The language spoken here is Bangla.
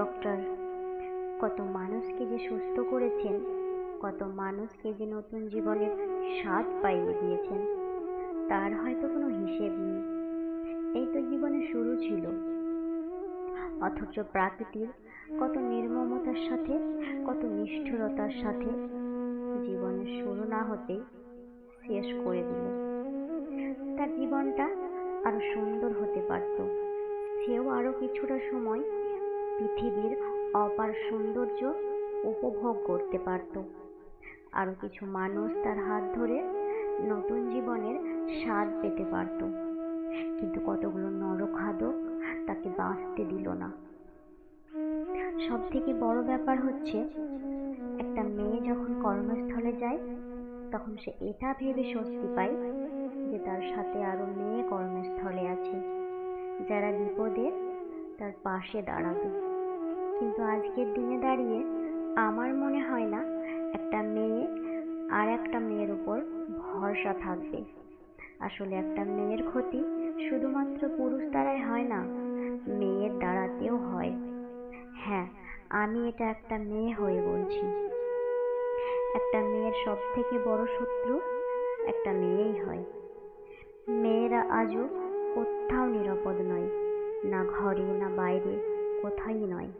ডক্টর কত মানুষকে যে সুস্থ করেছেন, কত মানুষকে যে নতুন জীবনের স্বাদ পাইয়ে দিয়েছেন, তার হয়তো কোনো হিসেব নেই। এই তো জীবনের শুরু ছিল, অথচ প্রকৃতির কত নির্মমতার সাথে, কত নিষ্ঠুরতার সাথে জীবনের শুরু না হতেই শেষ করে দিল। তার জীবনটা আরো সুন্দর হতে পারত, সেও আরো কিছুটা সময় পৃথিবীর অপার সৌন্দর্য উপভোগ করতে পারত। আরো কিছু মানুষ তার হাত ধরে নতুন জীবনের স্বাদ পেতে পারত। কিন্তু কতগুলো নরখাদক তাকে বাঁচতে দিল না। সব থেকে বড় ব্যাপার হচ্ছে, একটা মেয়ে যখন কর্মস্থলে যায়, তখন সে এটা ভেবে স্বস্তি পায় যে তার সাথে আরো মেয়ে কর্মস্থলে আছে, যারা বিপদে তার পাশে দাঁড়াবে। কিন্তু আজকের দিনে দাঁড়িয়ে আমার মনে হয় না একটা মেয়ে আর একটা মেয়ের উপর ভরসা থাকবে। আসলে একটা মেয়ের ক্ষতি শুধুমাত্র পুরুষ দ্বারাই হয় না, মেয়ের দ্বারাতেও হয়। হ্যাঁ, আমি এটা একটা মেয়ে হয়ে বলছি। একটা মেয়ের সব থেকে বড় শত্রু একটা মেয়েই হয়। মেয়েরা আজও কোথাও নিরাপদ নয়, না ঘরে না বাইরে, কোথায় নয়।